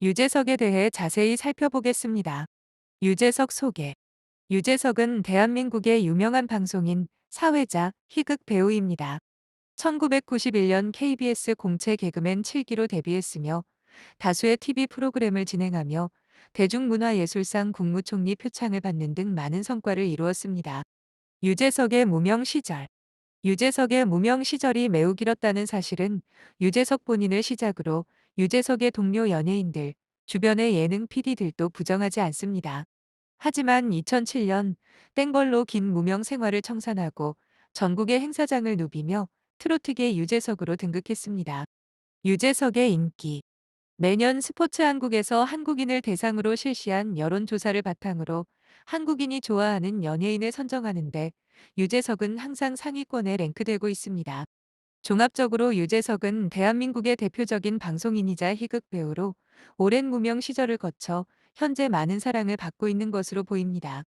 유재석에 대해 자세히 살펴보겠습니다. 유재석 소개. 유재석은 대한민국의 유명한 방송인, 사회자, 희극 배우입니다. 1991년 KBS 공채 개그맨 7기로 데뷔했으며 다수의 TV 프로그램을 진행하며 대중문화예술상 국무총리 표창을 받는 등 많은 성과를 이루었습니다. 유재석의 무명 시절. 유재석의 무명 시절이 매우 길었다는 사실은 유재석 본인을 시작으로 유재석의 동료 연예인들, 주변의 예능 PD들도 부정하지 않습니다. 하지만 2007년 땡벌로 긴 무명 생활을 청산하고 전국의 행사장을 누비며 트로트계 유재석으로 등극했습니다. 유재석의 인기. 매년 스포츠 한국에서 한국인을 대상으로 실시한 여론조사를 바탕으로 한국인이 좋아하는 연예인을 선정하는데 유재석은 항상 상위권에 랭크되고 있습니다. 종합적으로 유재석은 대한민국의 대표적인 방송인이자 희극 배우로 오랜 무명 시절을 거쳐 현재 많은 사랑을 받고 있는 것으로 보입니다.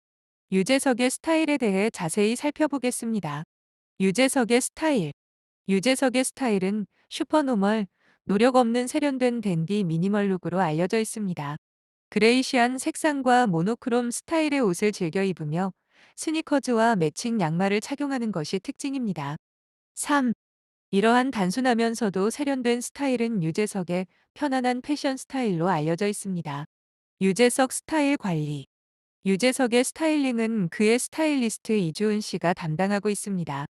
유재석의 스타일에 대해 자세히 살펴보겠습니다. 유재석의 스타일. 유재석의 스타일은 슈퍼노멀, 노력 없는 세련된 댄디 미니멀 룩으로 알려져 있습니다. 그레이시한 색상과 모노크롬 스타일의 옷을 즐겨 입으며 스니커즈와 매칭 양말을 착용하는 것이 특징입니다. 3. 이러한 단순하면서도 세련된 스타일은 유재석의 편안한 패션 스타일로 알려져 있습니다. 유재석 스타일 관리. 유재석의 스타일링은 그의 스타일리스트 이주은 씨가 담당하고 있습니다.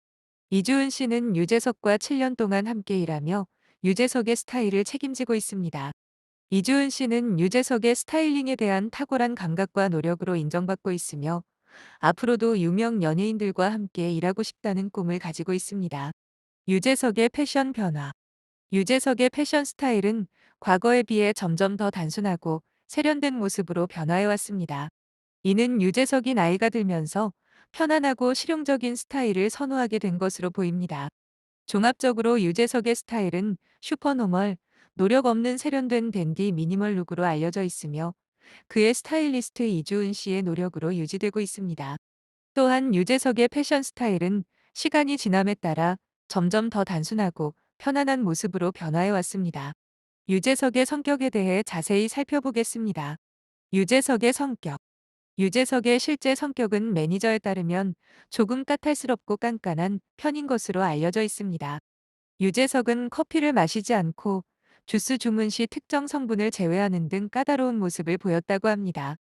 이주은 씨는 유재석과 7년 동안 함께 일하며 유재석의 스타일을 책임지고 있습니다. 이주은 씨는 유재석의 스타일링에 대한 탁월한 감각과 노력으로 인정받고 있으며 앞으로도 유명 연예인들과 함께 일하고 싶다는 꿈을 가지고 있습니다. 유재석의 패션 변화. 유재석의 패션 스타일은 과거에 비해 점점 더 단순하고 세련된 모습으로 변화해왔습니다. 이는 유재석이 나이가 들면서 편안하고 실용적인 스타일을 선호하게 된 것으로 보입니다. 종합적으로 유재석의 스타일은 슈퍼노멀, 노력 없는 세련된 댄디 미니멀 룩으로 알려져 있으며 그의 스타일리스트 이주은 씨의 노력으로 유지되고 있습니다. 또한 유재석의 패션 스타일은 시간이 지남에 따라 점점 더 단순하고 편안한 모습으로 변화해 왔습니다. 유재석의 성격에 대해 자세히 살펴보겠습니다. 유재석의 성격. 유재석의 실제 성격은 매니저에 따르면 조금 까탈스럽고 깐깐한 편인 것으로 알려져 있습니다. 유재석은 커피를 마시지 않고 주스 주문 시 특정 성분을 제외하는 등 까다로운 모습을 보였다고 합니다.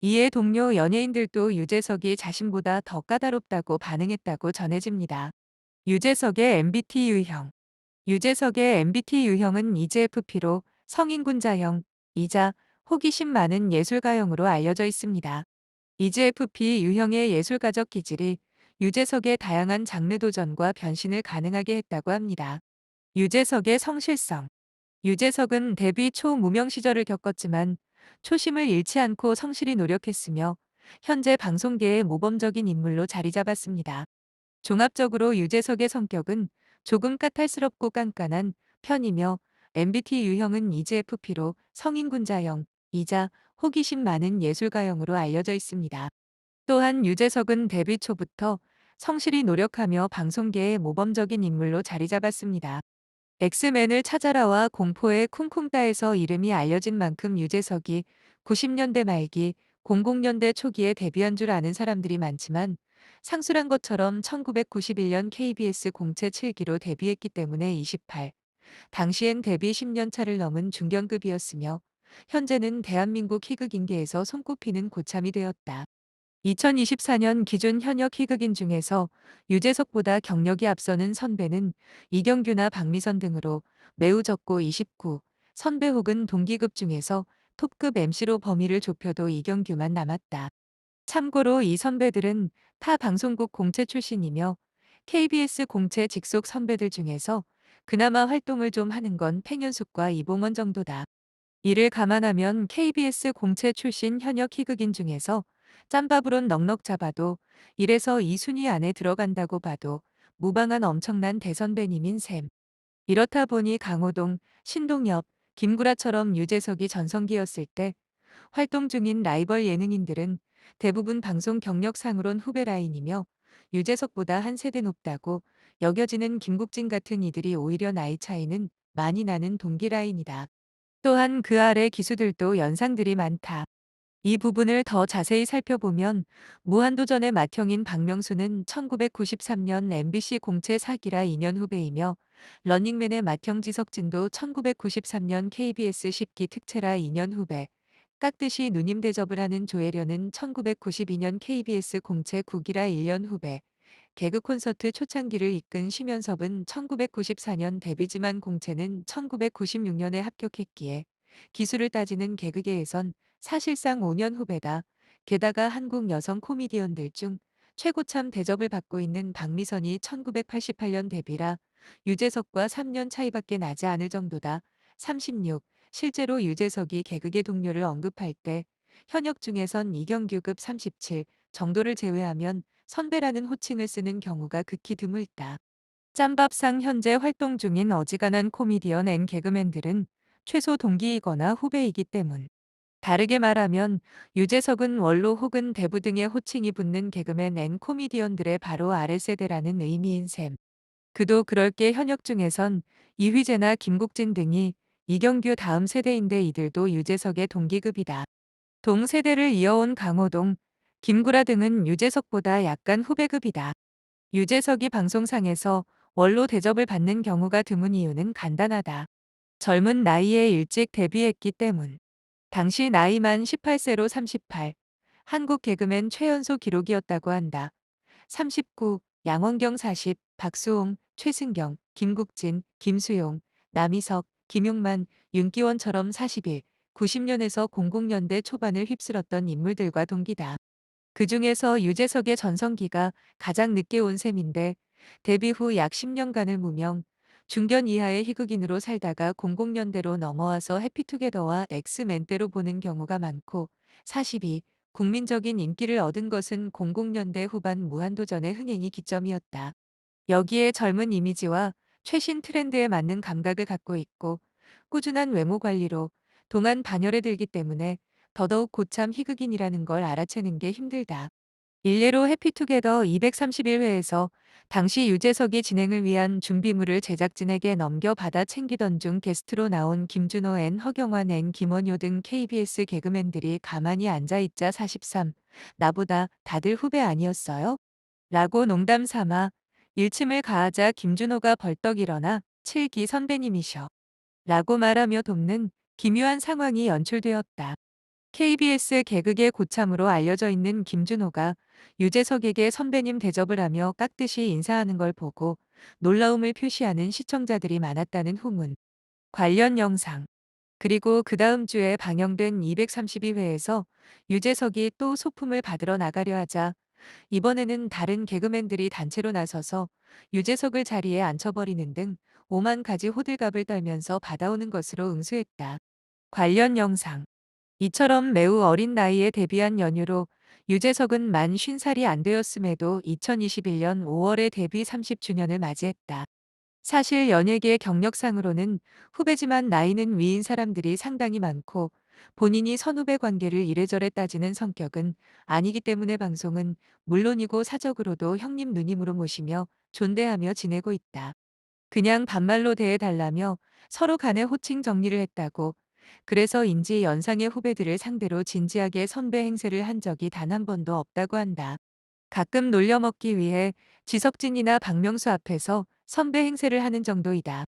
이에 동료 연예인들도 유재석이 자신보다 더 까다롭다고 반응했다고 전해집니다. 유재석의 MBT 유형. 유재석의 MBT 유형은 EJFP로 성인군자형, 이자 호기심 많은 예술가형으로 알려져 있습니다. EJFP 유형의 예술가적 기질이 유재석의 다양한 장르 도전과 변신을 가능하게 했다고 합니다. 유재석의 성실성. 유재석은 데뷔 초 무명 시절을 겪었지만 초심을 잃지 않고 성실히 노력했으며 현재 방송계의 모범적인 인물로 자리 잡았습니다. 종합적으로 유재석의 성격은 조금 까탈스럽고 깐깐한 편이며 MBT 유형은 EJFP로 성인군자형, 이자 호기심 많은 예술가형으로 알려져 있습니다. 또한 유재석은 데뷔 초부터 성실히 노력하며 방송계의 모범적인 인물로 자리 잡았습니다. 엑스맨을 찾아라와 공포의 쿵쿵따에서 이름이 알려진 만큼 유재석이 90년대 말기, 00년대 초기에 데뷔한 줄 아는 사람들이 많지만 상술한 것처럼 1991년 KBS 공채 7기로 데뷔했기 때문에 28. 당시엔 데뷔 10년 차를 넘은 중견급이었으며 현재는 대한민국 희극인계에서 손꼽히는 고참이 되었다. 2024년 기준 현역 희극인 중에서 유재석보다 경력이 앞서는 선배는 이경규나 박미선 등으로 매우 적고 29, 선배 혹은 동기급 중에서 톱급 MC로 범위를 좁혀도 이경규만 남았다. 참고로 이 선배들은 타 방송국 공채 출신이며 KBS 공채 직속 선배들 중에서 그나마 활동을 좀 하는 건 팽현숙과 이봉원 정도다. 이를 감안하면 KBS 공채 출신 현역 희극인 중에서 짬밥으론 넉넉 잡아도 1에서 2순위 안에 들어간다고 봐도 무방한 엄청난 대선배님인 셈. 이렇다 보니 강호동, 신동엽, 김구라처럼 유재석이 전성기였을 때 활동 중인 라이벌 예능인들은 대부분 방송 경력상으론 후배 라인이며 유재석보다 한 세대 높다고 여겨지는 김국진 같은 이들이 오히려 나이 차이는 많이 나는 동기 라인이다. 또한 그 아래 기수들도 연상들이 많다. 이 부분을 더 자세히 살펴보면 무한도전의 맏형인 박명수는 1993년 MBC 공채 사기라 2년 후배이며 런닝맨의 맏형 지석진도 1993년 KBS 10기 특채라 2년 후배, 깍듯이 누님 대접을 하는 조혜련은 1992년 KBS 공채 9기라 1년 후배, 개그 콘서트 초창기를 이끈 심연섭은 1994년 데뷔지만 공채는 1996년에 합격했기에 기수를 따지는 개그계에선 사실상 5년 후배다. 게다가 한국 여성 코미디언들 중 최고참 대접을 받고 있는 박미선이 1988년 데뷔라 유재석과 3년 차이밖에 나지 않을 정도다. 36. 실제로 유재석이 개그계 동료를 언급할 때 현역 중에선 이경규급 37 정도를 제외하면 선배라는 호칭을 쓰는 경우가 극히 드물다. 짬밥상 현재 활동 중인 어지간한 코미디언 앤 개그맨들은 최소 동기이거나 후배이기 때문. 다르게 말하면 유재석은 원로 혹은 대부 등의 호칭이 붙는 개그맨 앤 코미디언들의 바로 아랫세대라는 의미인 셈. 그도 그럴 게 현역 중에선 이휘재나 김국진 등이 이경규 다음 세대인데 이들도 유재석의 동기급이다. 동세대를 이어온 강호동, 김구라 등은 유재석보다 약간 후배급이다. 유재석이 방송상에서 원로 대접을 받는 경우가 드문 이유는 간단하다. 젊은 나이에 일찍 데뷔했기 때문. 당시 나이만 18세로 38. 한국 개그맨 최연소 기록이었다고 한다. 39. 양원경 40. 박수홍, 최승경, 김국진, 김수용, 남희석, 김용만, 윤기원처럼 41. 90년에서 00년대 초반을 휩쓸었던 인물들과 동기다. 그중에서 유재석의 전성기가 가장 늦게 온 셈인데 데뷔 후 약 10년간을 무명, 중견 이하의 희극인으로 살다가 00년대로 넘어와서 해피투게더와 엑스맨때로 보는 경우가 많고 42. 국민적인 인기를 얻은 것은 00년대 후반 무한도전의 흥행이 기점이었다. 여기에 젊은 이미지와 최신 트렌드에 맞는 감각을 갖고 있고 꾸준한 외모 관리로 동안 반열에 들기 때문에 더더욱 고참 희극인이라는 걸 알아채는 게 힘들다. 일례로 해피투게더 231회에서 당시 유재석이 진행을 위한 준비물을 제작진에게 넘겨받아 챙기던 중 게스트로 나온 김준호 앤 허경환 앤 김원효 등 KBS 개그맨들이 가만히 앉아있자 43. 나보다 다들 후배 아니었어요? 라고 농담 삼아 일침을 가하자 김준호가 벌떡 일어나 7기 선배님이셔. 라고 말하며 돕는 기묘한 상황이 연출되었다. KBS 개그계 고참으로 알려져 있는 김준호가 유재석에게 선배님 대접을 하며 깍듯이 인사하는 걸 보고 놀라움을 표시하는 시청자들이 많았다는 후문. 관련 영상. 그리고 그 다음 주에 방영된 232회에서 유재석이 또 소품을 받으러 나가려 하자 이번에는 다른 개그맨들이 단체로 나서서 유재석을 자리에 앉혀버리는 등 오만 가지 호들갑을 떨면서 받아오는 것으로 응수했다. 관련 영상. 이처럼 매우 어린 나이에 데뷔한 연유로 유재석은 만 50살이 안 되었음에도 2021년 5월에 데뷔 30주년을 맞이했다. 사실 연예계 경력상으로는 후배지만 나이는 위인 사람들이 상당히 많고 본인이 선후배 관계를 이래저래 따지는 성격은 아니기 때문에 방송은 물론이고 사적으로도 형님 누님으로 모시며 존대하며 지내고 있다. 그냥 반말로 대해달라며 서로 간의 호칭 정리를 했다고. 그래서인지 연상의 후배들을 상대로 진지하게 선배 행세를 한 적이 단 한 번도 없다고 한다. 가끔 놀려먹기 위해 지석진이나 박명수 앞에서 선배 행세를 하는 정도이다.